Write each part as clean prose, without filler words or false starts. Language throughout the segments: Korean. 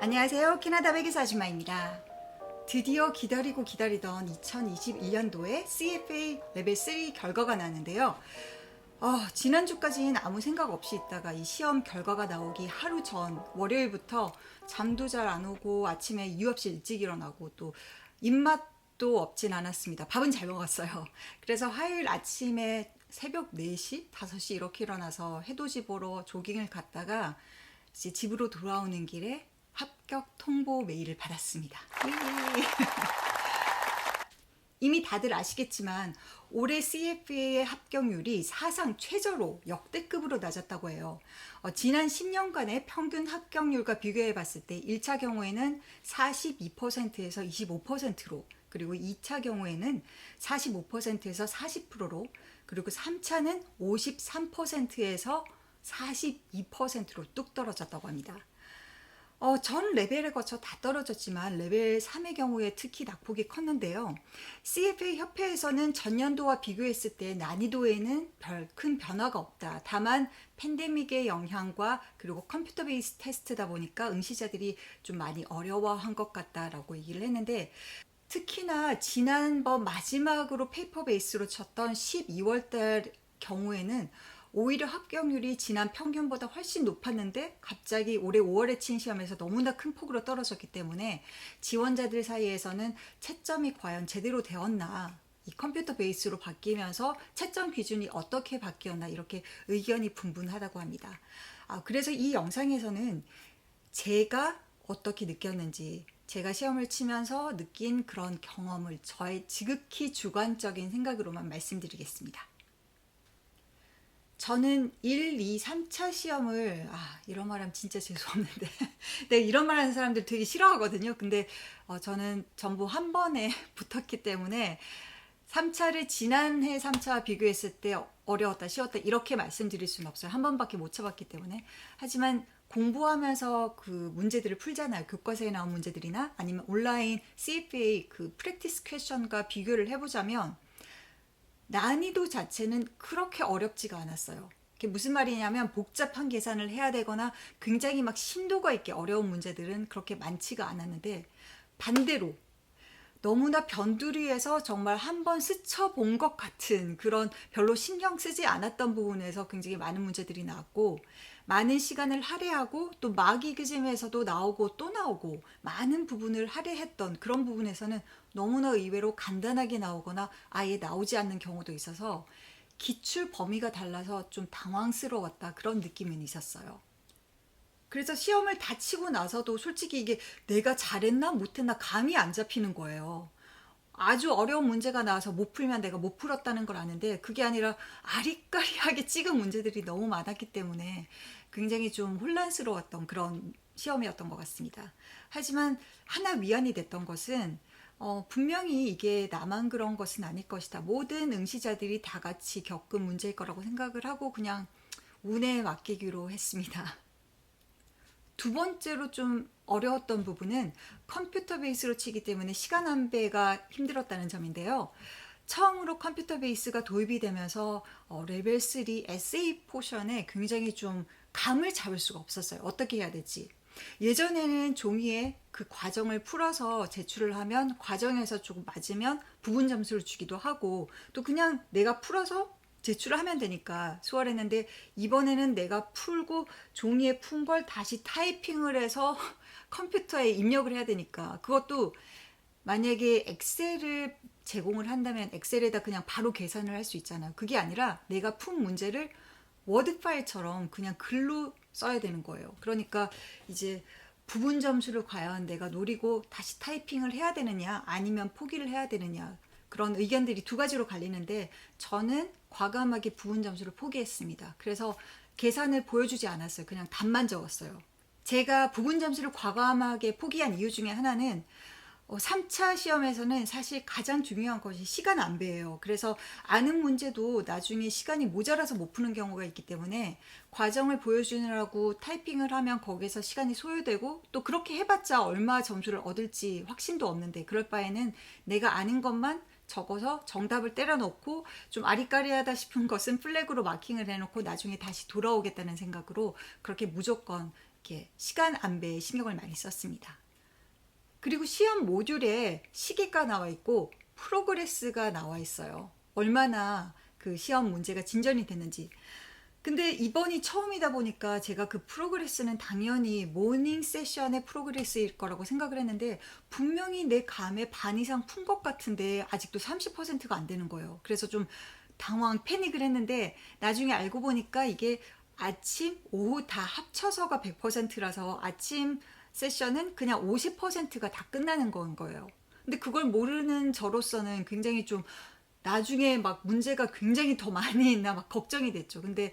안녕하세요. 캐나다 백이사 아줌마입니다. 드디어 기다리고 기다리던 2021년도에 CFA 레벨 3 결과가 나는데요. 지난주까지는 아무 생각 없이 있다가 이 시험 결과가 나오기 하루 전 월요일부터 잠도 잘 안 오고 아침에 이유 없이 일찍 일어나고 또 입맛도 없진 않았습니다. 밥은 잘 먹었어요. 그래서 화요일 아침에 새벽 4시, 5시 이렇게 일어나서 해돋이 보러 조깅을 갔다가 이제 집으로 돌아오는 길에 합격 통보 메일을 받았습니다. 이미 다들 아시겠지만 올해 CFA의 합격률이 사상 최저로 역대급으로 낮았다고 해요. 지난 10년간의 평균 합격률과 비교해 봤을 때 1차 경우에는 42%에서 25%로, 그리고 2차 경우에는 45%에서 40%로, 그리고 3차는 53%에서 42%로 뚝 떨어졌다고 합니다. 전 레벨을 거쳐 다 떨어졌지만 레벨 3의 경우에 특히 낙폭이 컸는데요. CFA 협회에서는 전년도와 비교했을 때 난이도에는 별 큰 변화가 없다. 다만 팬데믹의 영향과 그리고 컴퓨터 베이스 테스트다 보니까 응시자들이 좀 많이 어려워한 것 같다라고 얘기를 했는데, 특히나 지난번 마지막으로 페이퍼 베이스로 쳤던 12월 달 경우에는 오히려 합격률이 지난 평균보다 훨씬 높았는데 갑자기 올해 5월에 친 시험에서 너무나 큰 폭으로 떨어졌기 때문에 지원자들 사이에서는 채점이 과연 제대로 되었나, 이 컴퓨터 베이스로 바뀌면서 채점 기준이 어떻게 바뀌었나, 이렇게 의견이 분분하다고 합니다. 그래서 이 영상에서는 제가 어떻게 느꼈는지, 제가 시험을 치면서 느낀 그런 경험을 저의 지극히 주관적인 생각으로만 말씀드리겠습니다. 저는 1, 2, 3차 시험을, 이런 말 하면 진짜 재수없는데 내가 이런 말 하는 사람들 되게 싫어하거든요. 근데 저는 전부 한 번에 붙었기 때문에 3차를 지난해 3차와 비교했을 때 어려웠다, 쉬웠다 이렇게 말씀드릴 수는 없어요. 한 번밖에 못 쳐봤기 때문에. 하지만 공부하면서 그 문제들을 풀잖아요. 교과서에 나온 문제들이나 아니면 온라인 CFA 그 프랙티스 퀘션과 비교를 해보자면 난이도 자체는 그렇게 어렵지가 않았어요. 그게 무슨 말이냐면 복잡한 계산을 해야 되거나 굉장히 막 심도가 있게 어려운 문제들은 그렇게 많지가 않았는데, 반대로 너무나 변두리에서 정말 한번 스쳐본 것 같은 그런 별로 신경 쓰지 않았던 부분에서 굉장히 많은 문제들이 나왔고, 많은 시간을 할애하고 또 마기그즘에서도 나오고 또 나오고 많은 부분을 할애했던 그런 부분에서는 너무나 의외로 간단하게 나오거나 아예 나오지 않는 경우도 있어서 기출 범위가 달라서 좀 당황스러웠다, 그런 느낌은 있었어요. 그래서 시험을 다 치고 나서도 솔직히 이게 내가 잘했나 못했나 감이 안 잡히는 거예요. 아주 어려운 문제가 나와서 못 풀면 내가 못 풀었다는 걸 아는데, 그게 아니라 아리까리하게 찍은 문제들이 너무 많았기 때문에 굉장히 좀 혼란스러웠던 그런 시험이었던 것 같습니다. 하지만 하나 위안이 됐던 것은 분명히 이게 나만 그런 것은 아닐 것이다. 모든 응시자들이 다 같이 겪은 문제일 거라고 생각을 하고 그냥 운에 맡기기로 했습니다. 두 번째로 좀 어려웠던 부분은 컴퓨터 베이스로 치기 때문에 시간 안배가 힘들었다는 점인데요. 처음으로 컴퓨터 베이스가 도입이 되면서 레벨 3 에세이 포션에 굉장히 좀 감을 잡을 수가 없었어요. 어떻게 해야 될지. 예전에는 종이에 그 과정을 풀어서 제출을 하면 과정에서 조금 맞으면 부분 점수를 주기도 하고, 또 그냥 내가 풀어서 제출을 하면 되니까 수월했는데, 이번에는 내가 풀고 종이에 푼 걸 다시 타이핑을 해서 컴퓨터에 입력을 해야 되니까, 그것도 만약에 엑셀을 제공을 한다면 엑셀에다 그냥 바로 계산을 할 수 있잖아요. 그게 아니라 내가 푼 문제를 워드 파일처럼 그냥 글로 써야 되는 거예요. 그러니까 이제 부분 점수를 과연 내가 노리고 다시 타이핑을 해야 되느냐 아니면 포기를 해야 되느냐, 그런 의견들이 두 가지로 갈리는데 저는 과감하게 부분 점수를 포기했습니다. 그래서 계산을 보여주지 않았어요. 그냥 답만 적었어요. 제가 부분 점수를 과감하게 포기한 이유 중에 하나는 3차 시험에서는 사실 가장 중요한 것이 시간 안배예요. 그래서 아는 문제도 나중에 시간이 모자라서 못 푸는 경우가 있기 때문에 과정을 보여주느라고 타이핑을 하면 거기서 시간이 소요되고, 또 그렇게 해봤자 얼마 점수를 얻을지 확신도 없는데, 그럴 바에는 내가 아는 것만 적어서 정답을 때려놓고 좀 아리까리하다 싶은 것은 플래그로 마킹을 해놓고 나중에 다시 돌아오겠다는 생각으로 그렇게 무조건 이렇게 시간 안배에 신경을 많이 썼습니다. 그리고 시험 모듈에 시계가 나와 있고 프로그레스가 나와 있어요. 얼마나 그 시험 문제가 진전이 됐는지. 근데 이번이 처음이다 보니까 제가 그 프로그레스는 당연히 모닝 세션의 프로그레스일 거라고 생각을 했는데 분명히 내 감에 반 이상 푼 것 같은데 아직도 30%가 안 되는 거예요. 그래서 좀 당황, 패닉을 했는데 나중에 알고 보니까 이게 아침, 오후 다 합쳐서가 100%라서 아침 세션은 그냥 50%가 다 끝나는 건 거예요. 근데 그걸 모르는 저로서는 굉장히 좀 나중에 막 문제가 굉장히 더 많이 있나 막 걱정이 됐죠. 근데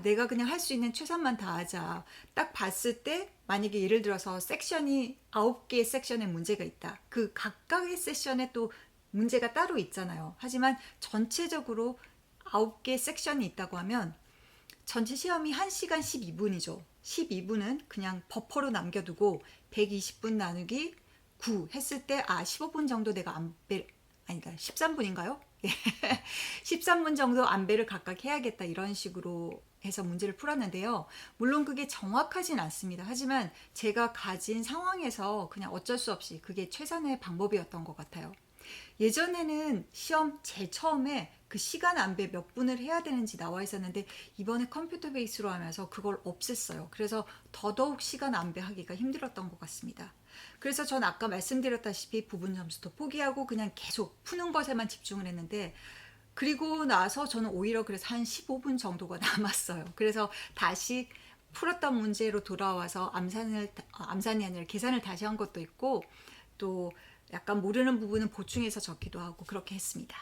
내가 그냥 할 수 있는 최선만 다하자. 딱 봤을 때 만약에 예를 들어서 섹션이 9개의 섹션에 문제가 있다. 그 각각의 세션에 또 문제가 따로 있잖아요. 하지만 전체적으로 9개 섹션이 있다고 하면 전체 시험이 1시간 12분이죠. 12분은 그냥 버퍼로 남겨두고 120분 나누기 9 했을 때 15분 정도 내가 아니다 13분인가요? 13분 정도 안배를 각각 해야겠다 이런 식으로 해서 문제를 풀었는데요. 물론 그게 정확하진 않습니다. 하지만 제가 가진 상황에서 그냥 어쩔 수 없이 그게 최선의 방법이었던 것 같아요. 예전에는 시험 제일 처음에 그 시간 안배 몇 분을 해야 되는지 나와 있었는데 이번에 컴퓨터 베이스로 하면서 그걸 없앴어요. 그래서 더더욱 시간 안배하기가 힘들었던 것 같습니다. 그래서 전 아까 말씀드렸다시피 부분 점수도 포기하고 그냥 계속 푸는 것에만 집중을 했는데 그리고 나서 저는 오히려 그래서 한 15분 정도가 남았어요. 그래서 다시 풀었던 문제로 돌아와서 암산이 아니라 계산을 다시 한 것도 있고 또 약간 모르는 부분은 보충해서 적기도 하고 그렇게 했습니다.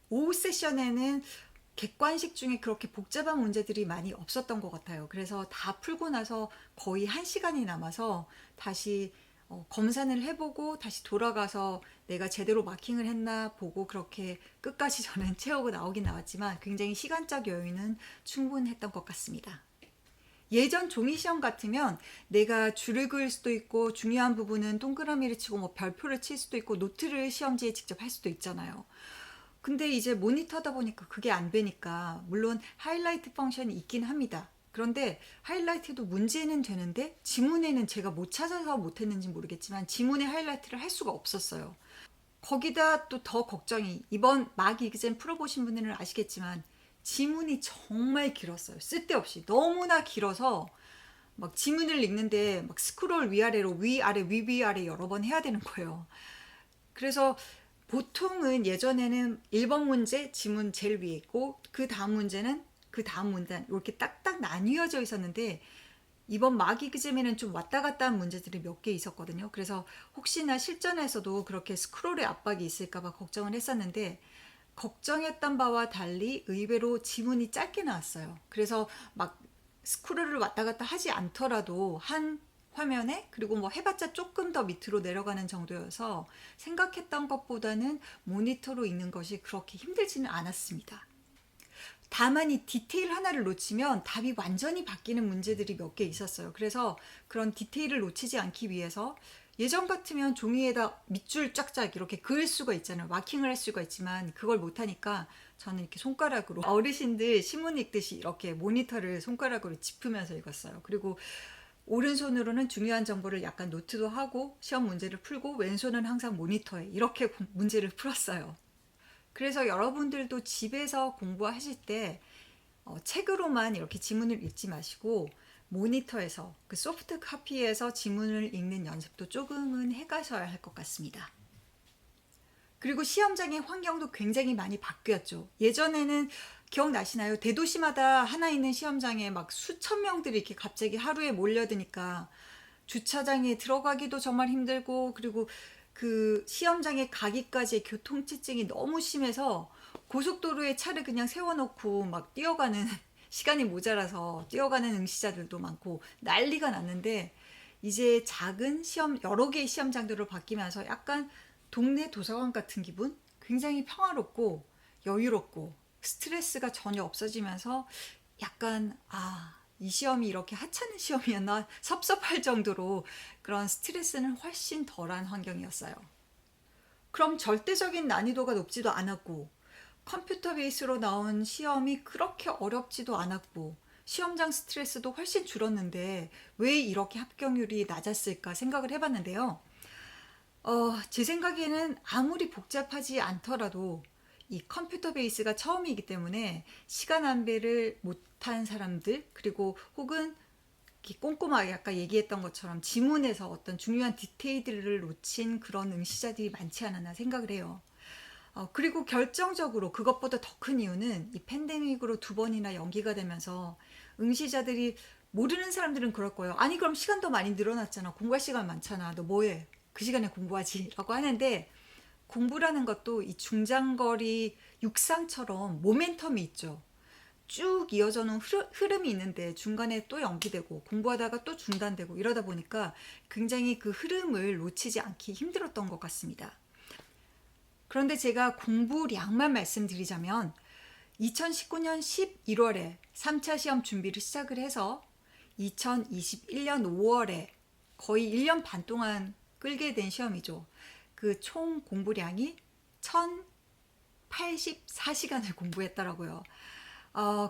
오후 세션에는 객관식 중에 그렇게 복잡한 문제들이 많이 없었던 것 같아요. 그래서 다 풀고 나서 거의 1시간이 남아서 다시 검산을 해보고 다시 돌아가서 내가 제대로 마킹을 했나 보고 그렇게 끝까지 저는 채우고 나오긴 나왔지만 굉장히 시간적 여유는 충분했던 것 같습니다. 예전 종이 시험 같으면 내가 줄을 그을 수도 있고 중요한 부분은 동그라미를 치고 뭐 별표를 칠 수도 있고 노트를 시험지에 직접 할 수도 있잖아요. 근데 이제 모니터다 보니까 그게 안 되니까 물론 하이라이트 펑션이 있긴 합니다. 그런데 하이라이트도 문제는 되는데 지문에는 제가 못 찾아서 못했는지 모르겠지만 지문에 하이라이트를 할 수가 없었어요. 거기다 또 더 걱정이 이번 막 이그젠 풀어보신 분들은 아시겠지만 지문이 정말 길었어요. 쓸데없이 너무나 길어서 막 지문을 읽는데 막 스크롤 위아래로 위아래 위아래 여러 번 해야 되는 거예요. 그래서 보통은 예전에는 1번 문제 지문 제일 위에 있고 그 다음 문제는 그 다음 문단 이렇게 딱딱 나뉘어져 있었는데 이번 마기그잼에는 좀 왔다 갔다 한 문제들이 몇 개 있었거든요. 그래서 혹시나 실전에서도 그렇게 스크롤의 압박이 있을까봐 걱정을 했었는데 걱정했던 바와 달리 의외로 지문이 짧게 나왔어요. 그래서 막 스크롤을 왔다 갔다 하지 않더라도 한 화면에 그리고 뭐 해봤자 조금 더 밑으로 내려가는 정도여서 생각했던 것보다는 모니터로 읽는 것이 그렇게 힘들지는 않았습니다. 다만 이 디테일 하나를 놓치면 답이 완전히 바뀌는 문제들이 몇 개 있었어요. 그래서 그런 디테일을 놓치지 않기 위해서 예전 같으면 종이에다 밑줄 쫙쫙 이렇게 그을 수가 있잖아요. 마킹을 할 수가 있지만 그걸 못하니까 저는 이렇게 손가락으로 어르신들 신문 읽듯이 이렇게 모니터를 손가락으로 짚으면서 읽었어요. 그리고 오른손으로는 중요한 정보를 약간 노트도 하고 시험 문제를 풀고 왼손은 항상 모니터에 이렇게 문제를 풀었어요. 그래서 여러분들도 집에서 공부하실 때 책으로만 이렇게 지문을 읽지 마시고 모니터에서 그 소프트 카피에서 지문을 읽는 연습도 조금은 해가셔야 할 것 같습니다. 그리고 시험장의 환경도 굉장히 많이 바뀌었죠. 예전에는 기억나시나요? 대도시마다 하나 있는 시험장에 막 수천 명들이 이렇게 갑자기 하루에 몰려드니까 주차장에 들어가기도 정말 힘들고 그리고 그 시험장에 가기까지의 교통체증이 너무 심해서 고속도로에 차를 그냥 세워놓고 막 뛰어가는 시간이 모자라서 뛰어가는 응시자들도 많고 난리가 났는데 이제 작은 시험 여러 개의 시험장들로 바뀌면서 약간 동네 도서관 같은 기분? 굉장히 평화롭고 여유롭고 스트레스가 전혀 없어지면서 약간 이 시험이 이렇게 하찮은 시험이었나 섭섭할 정도로 그런 스트레스는 훨씬 덜한 환경이었어요. 그럼 절대적인 난이도가 높지도 않았고 컴퓨터 베이스로 나온 시험이 그렇게 어렵지도 않았고 시험장 스트레스도 훨씬 줄었는데 왜 이렇게 합격률이 낮았을까 생각을 해봤는데요. 제 생각에는 아무리 복잡하지 않더라도 이 컴퓨터 베이스가 처음이기 때문에 시간 안배를 못한 사람들, 그리고 혹은 이렇게 꼼꼼하게 아까 얘기했던 것처럼 지문에서 어떤 중요한 디테일들을 놓친 그런 응시자들이 많지 않았나 생각을 해요. 그리고 결정적으로 그것보다 더 큰 이유는 이 팬데믹으로 2번이나 연기가 되면서 응시자들이, 모르는 사람들은 그럴 거예요. 아니 그럼 시간 더 많이 늘어났잖아. 공부할 시간 많잖아. 너 뭐해? 그 시간에 공부하지. 라고 하는데, 공부라는 것도 이 중장거리 육상처럼 모멘텀이 있죠. 쭉 이어져는 흐름이 있는데 중간에 또 연기되고 공부하다가 또 중단되고 이러다 보니까 굉장히 그 흐름을 놓치지 않기 힘들었던 것 같습니다. 그런데 제가 공부량만 말씀드리자면 2019년 11월에 3차 시험 준비를 시작을 해서 2021년 5월에 거의 1년 반 동안 끌게 된 시험이죠. 그 총 공부량이 1084시간을 공부했더라고요.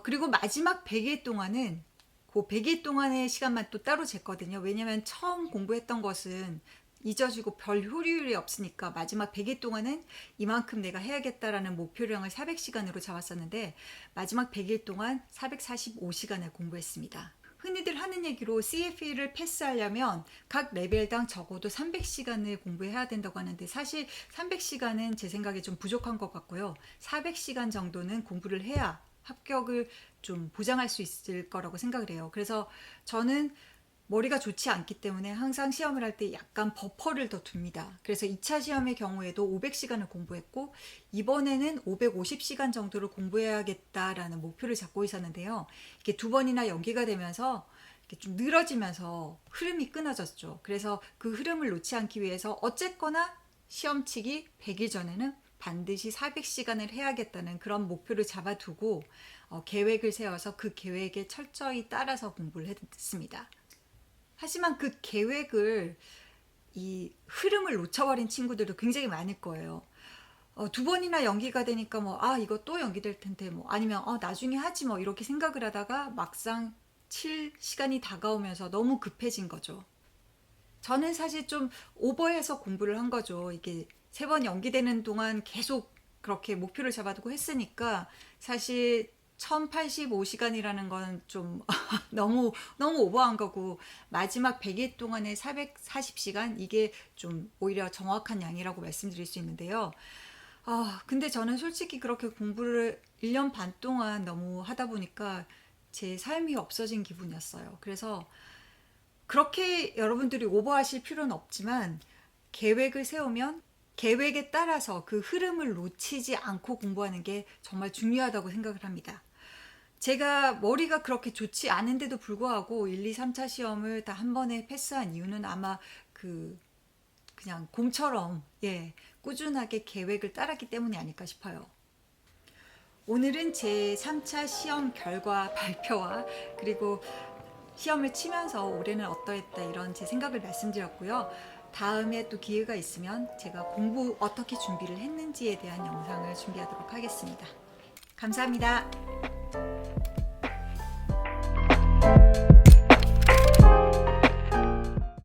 그리고 마지막 100일 동안은 그 100일 동안의 시간만 또 따로 쟀거든요. 왜냐면 처음 공부했던 것은 잊어지고 별 효율이 없으니까 마지막 100일 동안은 이만큼 내가 해야겠다라는 목표량을 400시간으로 잡았었는데 마지막 100일 동안 445시간을 공부했습니다. 흔히들 하는 얘기로 CFE를 패스하려면 각 레벨당 적어도 300시간을 공부해야 된다고 하는데, 사실 300시간은 제 생각에 좀 부족한 것 같고요. 400시간 정도는 공부를 해야 합격을 좀 보장할 수 있을 거라고 생각을 해요. 그래서 저는 머리가 좋지 않기 때문에 항상 시험을 할 때 약간 버퍼를 더 둡니다. 그래서 2차 시험의 경우에도 500시간을 공부했고, 이번에는 550시간 정도를 공부해야겠다라는 목표를 잡고 있었는데요. 이게 2번이나 연기가 되면서 이렇게 좀 늘어지면서 흐름이 끊어졌죠. 그래서 그 흐름을 놓지 않기 위해서 어쨌거나 시험 치기 100일 전에는 반드시 400시간을 해야겠다는 그런 목표를 잡아두고 계획을 세워서 그 계획에 철저히 따라서 공부를 했습니다. 하지만 그 계획을, 이 흐름을 놓쳐버린 친구들도 굉장히 많을 거예요. 2번이나 연기가 되니까 이거 또 연기될 텐데, 아니면 나중에 하지 이렇게 생각을 하다가 막상 칠 시간이 다가오면서 너무 급해진 거죠. 저는 사실 좀 오버해서 공부를 한 거죠. 이게 3번 연기되는 동안 계속 그렇게 목표를 잡아두고 했으니까 사실 1085시간이라는 건 좀 너무 오버한 거고, 마지막 100일 동안의 440시간, 이게 좀 오히려 정확한 양이라고 말씀드릴 수 있는데요. 근데 저는 솔직히 그렇게 공부를 1년 반 동안 너무 하다 보니까 제 삶이 없어진 기분이었어요. 그래서 그렇게 여러분들이 오버하실 필요는 없지만, 계획을 세우면 계획에 따라서 그 흐름을 놓치지 않고 공부하는 게 정말 중요하다고 생각을 합니다. 제가 머리가 그렇게 좋지 않은데도 불구하고 1, 2, 3차 시험을 다 한 번에 패스한 이유는 아마 그냥 곰처럼 꾸준하게 계획을 따랐기 때문이 아닐까 싶어요. 오늘은 제 3차 시험 결과 발표와 그리고 시험을 치면서 올해는 어떠했다, 이런 제 생각을 말씀드렸고요. 다음에 또 기회가 있으면 제가 공부 어떻게 준비를 했는지에 대한 영상을 준비하도록 하겠습니다. 감사합니다.